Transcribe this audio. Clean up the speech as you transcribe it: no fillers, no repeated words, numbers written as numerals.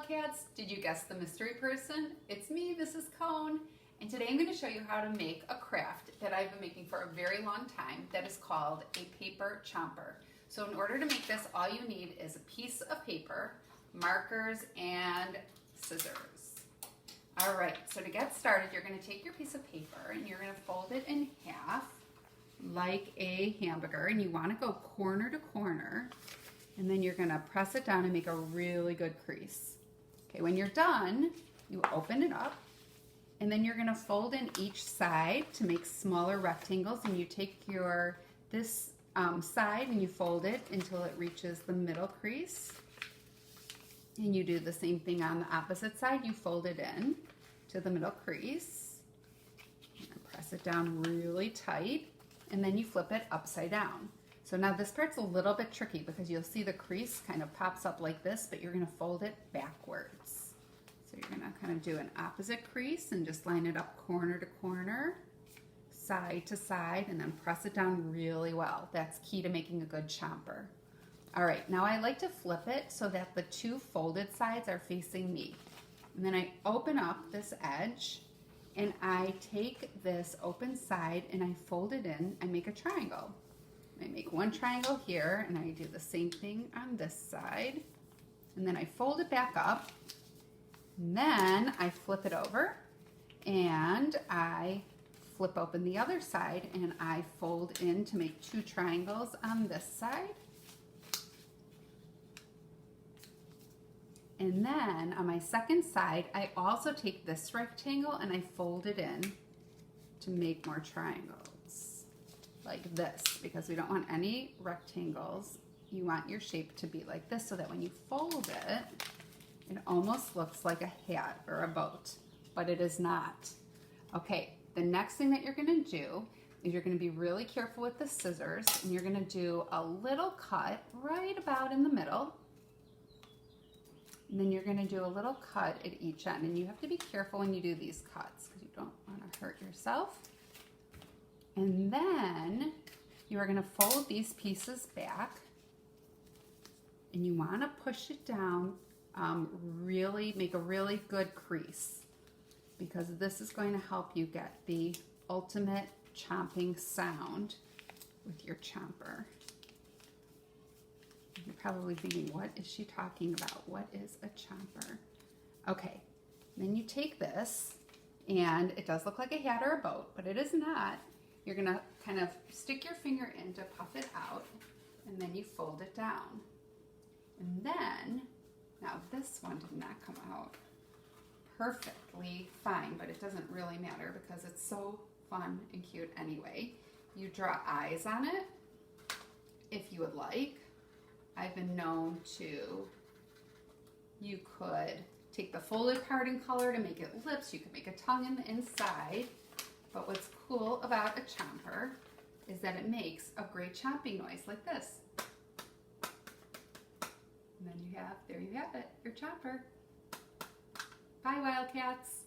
Wildcats! Did you guess the mystery person? It's me, Mrs. Cone, and today I'm going to show you how to make a craft that I've been making for a very long time that is called a paper chomper. So in order to make this, all you need is a piece of paper, markers, and scissors. Alright, so to get started, you're going to take your piece of paper and you're going to fold it in half like a hamburger, and you want to go corner to corner. And then you're going to press it down and make a really good crease. Okay, when you're done, you open it up, and then you're going to fold in each side to make smaller rectangles, and you take this side and you fold it until it reaches the middle crease. And you do the same thing on the opposite side. You fold it in to the middle crease, and press it down really tight, and then you flip it upside down. So now this part's a little bit tricky because you'll see the crease kind of pops up like this, but you're going to fold it backwards. So you're going to kind of do an opposite crease and just line it up corner to corner, side to side, and then press it down really well. That's key to making a good chomper. All right, now I like to flip it so that the two folded sides are facing me. And then I open up this edge and I take this open side and I fold it in and make a triangle. I make one triangle here, and I do the same thing on this side, and then I fold it back up, and then I flip it over, and I flip open the other side, and I fold in to make two triangles on this side. And then on my second side, I also take this rectangle and I fold it in to make more triangles. Like this, because we don't want any rectangles. You want your shape to be like this so that when you fold it, it almost looks like a hat or a boat, but it is not. Okay, the next thing that you're going to do is you're going to be really careful with the scissors, and you're going to do a little cut right about in the middle. And then you're going to do a little cut at each end, and you have to be careful when you do these cuts because you don't want to hurt yourself. And then you are going to fold these pieces back, and you want to push it down, really make a really good crease, because this is going to help you get the ultimate chomping sound with your chomper. You're probably thinking, what is she talking about? What is a chomper? Okay, then you take this, and it does look like a hat or a boat, but it is not. You're going to kind of stick your finger in to puff it out, and then you fold it down. And then, now this one did not come out perfectly fine, but it doesn't really matter because it's so fun and cute anyway. You draw eyes on it if you would like. I've been known to, you could take the folded part and color to make it lips. You could make a tongue in the inside. But what's cool about a chomper is that it makes a great chomping noise like this. And then there you have it, your chomper. Bye, Wildcats.